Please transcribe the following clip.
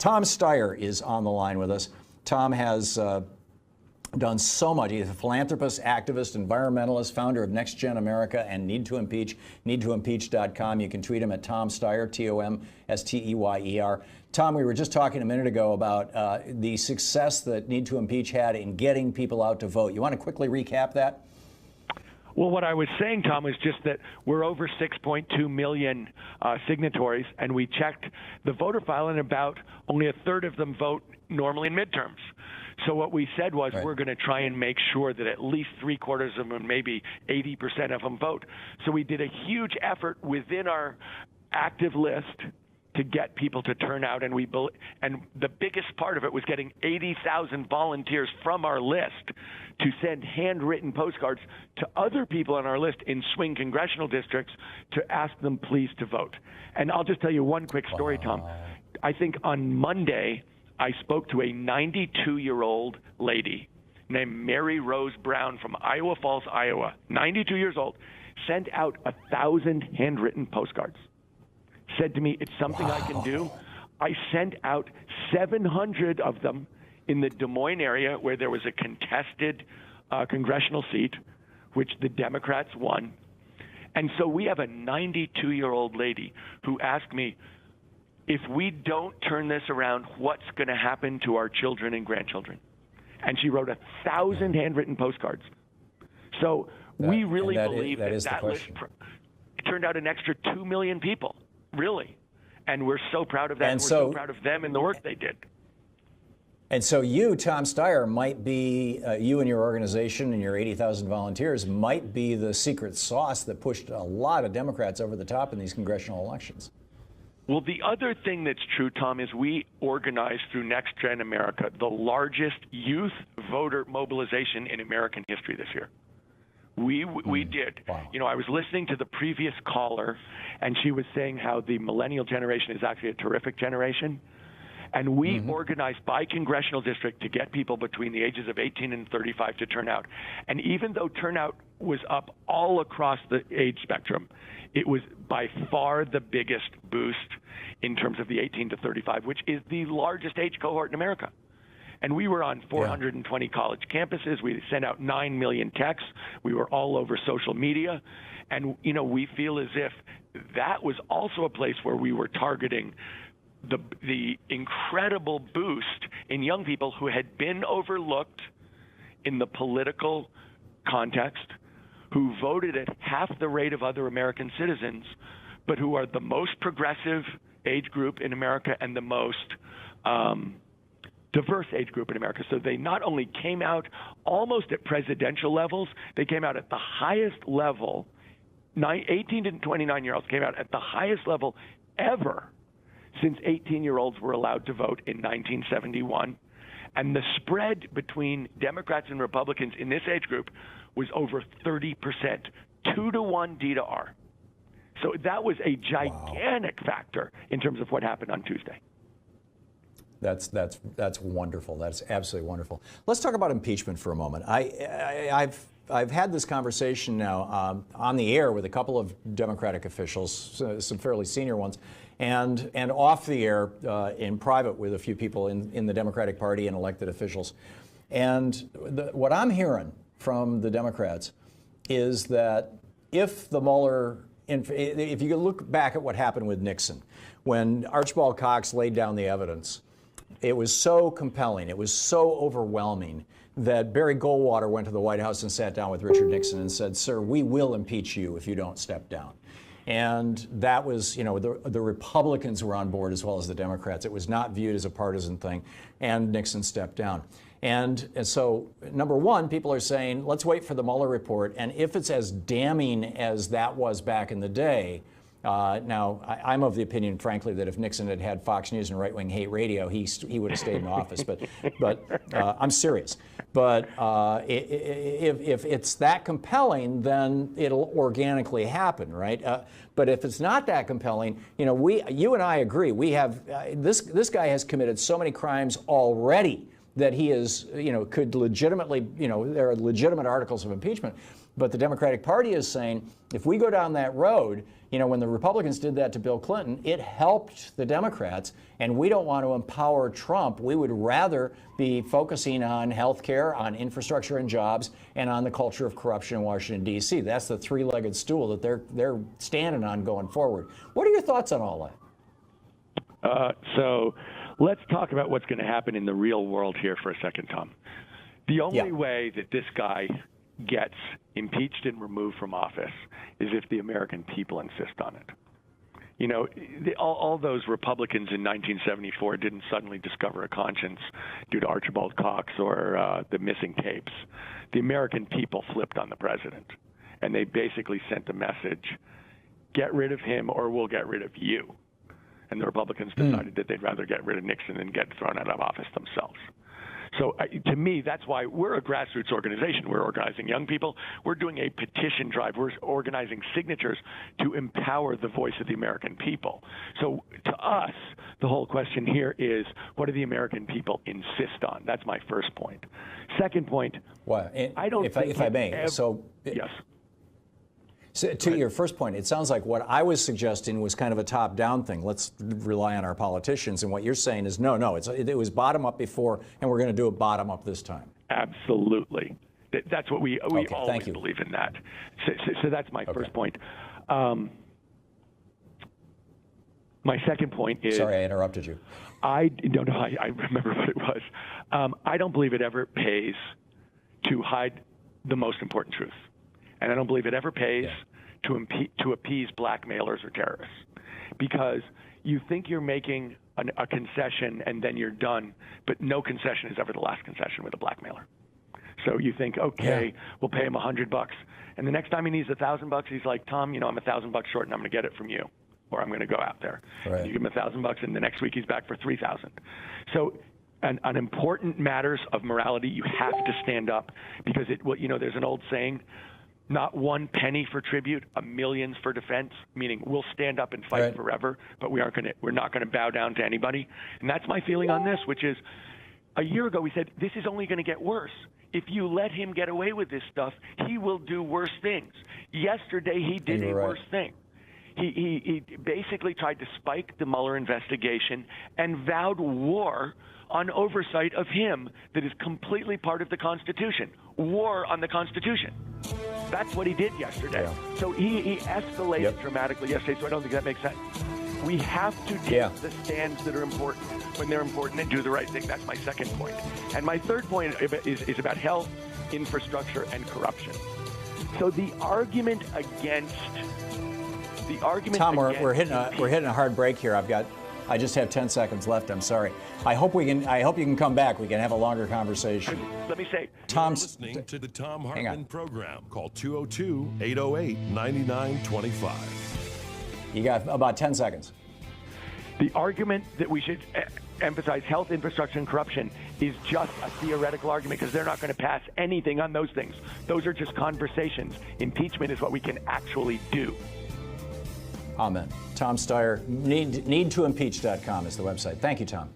Thom Steyer is on the line with us. Thom has done so much. He's a philanthropist, activist, environmentalist, founder of Next Gen America and Need to Impeach, needtoimpeach.com. You can tweet him at Thom Steyer, Thomsteyer. Thom, we were just talking a minute ago about the success that Need to Impeach had in getting people out to vote. You want to quickly recap that? Well, what I was saying, Tom, is just that we're over 6.2 million signatories, and we checked the voter file, and about only a third of them vote normally in midterms. So what we said was we're going to try and make sure that at least three-quarters of them, maybe 80% of them vote. So we did a huge effort within our active list to get people to turn out, and the biggest part of it was getting 80,000 volunteers from our list to send handwritten postcards to other people on our list in swing congressional districts to ask them please to vote. And I'll just tell you one quick story, Tom. I think on Monday I spoke to a 92-year-old lady named Mary Rose Brown from Iowa Falls, Iowa, 92 years old, sent out 1,000 handwritten postcards. Said to me, it's something I can do. I sent out 700 of them in the Des Moines area where there was a contested congressional seat, which the Democrats won. And so we have a 92-year-old lady who asked me, if we don't turn this around, what's going to happen to our children and grandchildren? And she wrote 1,000 handwritten postcards. So we really believe that list turned out an extra 2 million people, really. And we're so proud of that. And we're so proud of them and the work they did. And so you, Thom Steyer, might be, you and your organization and your 80,000 volunteers might be the secret sauce that pushed a lot of Democrats over the top in these congressional elections. Well, the other thing that's true, Tom, is we organized through Next Gen America the largest youth voter mobilization in American history this year. We did. Wow. You know, I was listening to the previous caller, and she was saying how the millennial generation is actually a terrific generation. And we organized by congressional district to get people between the ages of 18 and 35 to turn out. And even though turnout was up all across the age spectrum, it was by far the biggest boost in terms of the 18 to 35, which is the largest age cohort in America. And we were on 420 college campuses. We sent out 9 million texts. We were all over social media. And, you know, we feel as if that was also a place where we were targeting the incredible boost in young people who had been overlooked in the political context, who voted at half the rate of other American citizens, but who are the most progressive age group in America and the most diverse age group in America. So they not only came out almost at presidential levels, they came out at the highest level. 18 to 29-year-olds came out at the highest level ever since 18-year-olds were allowed to vote in 1971. And the spread between Democrats and Republicans in this age group was over 30%, 2-to-1 D to R. So that was a gigantic factor in terms of what happened on Tuesday. That's wonderful. That's absolutely wonderful. Let's talk about impeachment for a moment. I've had this conversation now on the air with a couple of Democratic officials, some fairly senior ones, and off the air in private with a few people in the Democratic Party and elected officials. And what I'm hearing from the Democrats is that if you look back at what happened with Nixon, when Archibald Cox laid down the evidence, it was so compelling, it was so overwhelming that Barry Goldwater went to the White House and sat down with Richard Nixon and said, "Sir, we will impeach you if you don't step down." And that was, you know, the Republicans were on board as well as the Democrats. It was not viewed as a partisan thing, and Nixon stepped down. And so, number one, people are saying, let's wait for the Mueller report, and if it's as damning as that was back in the day, now, I'm of the opinion, frankly, that if Nixon had had Fox News and right-wing hate radio, he would have stayed in office. But I'm serious. But if it's that compelling, then it'll organically happen, right? But if it's not that compelling, you know, you and I agree. We have this guy has committed so many crimes already that he is, you know, could legitimately, you know, there are legitimate articles of impeachment. But the Democratic Party is saying, if we go down that road, when the Republicans did that to Bill Clinton, it helped the Democrats, and we don't want to empower Trump. We would rather be focusing on health care, on infrastructure and jobs, and on the culture of corruption in Washington, D.C. That's the three-legged stool that they're standing on going forward. What are your thoughts on all that? So let's talk about what's going to happen in the real world here for a second, Tom. The only way that this guy gets impeached and removed from office is if the American people insist on it. All those Republicans in 1974 didn't suddenly discover a conscience due to Archibald Cox or the missing tapes. The American people flipped on the president, and they basically sent a message, get rid of him or we'll get rid of you. And the Republicans decided that they'd rather get rid of Nixon than get thrown out of office themselves. So to me, that's why we're a grassroots organization. We're organizing young people. We're doing a petition drive. We're organizing signatures to empower the voice of the American people. So to us, the whole question here is, what do the American people insist on? That's my first point. Second point, well, I don't think if I may. Yes. So to your first point, it sounds like what I was suggesting was kind of a top-down thing. Let's rely on our politicians. And what you're saying is, no, it was bottom-up before, and we're going to do it bottom-up this time. Absolutely. That's what we always believe in that. So that's my first point. My second point is... Sorry, I interrupted you. I remember what it was. I don't believe it ever pays to hide the most important truth. And I don't believe it ever pays to appease blackmailers or terrorists, because you think you're making a concession and then you're done, but no concession is ever the last concession with a blackmailer. So you think, we'll pay him $100, and the next time he needs $1,000, he's like, Tom, I'm $1,000 short, and I'm going to get it from you, or I'm going to go out there. Right. And you give him $1,000, and the next week he's back for $3,000. So. And on important matters of morality, you have to stand up, because there's an old saying, not one penny for tribute, a million for defense, meaning we'll stand up and fight forever, but we're not going to bow down to anybody. And that's my feeling on this, which is, a year ago we said, this is only going to get worse. If you let him get away with this stuff, he will do worse things. Yesterday he did a worse thing. He basically tried to spike the Mueller investigation and vowed war on oversight of him that is completely part of the Constitution. War on the Constitution. That's what he did yesterday. Yeah. So he escalated dramatically yesterday, so I don't think that makes sense. We have to take the stands that are important when they're important and do the right thing. That's my second point. And my third point is about health, infrastructure, and corruption. So the argument against... Tom, we're hitting a hard break here. I just have 10 seconds left. I'm sorry. I hope you can come back. We can have a longer conversation. Let me say, Tom's listening to the Thom Hartmann Program. Call 202-808-9925. You got about 10 seconds. The argument that we should emphasize health, infrastructure, and corruption is just a theoretical argument, because they're not going to pass anything on those things. Those are just conversations. Impeachment is what we can actually do. Amen. Tom Steyer, needtoimpeach.com is the website. Thank you, Tom.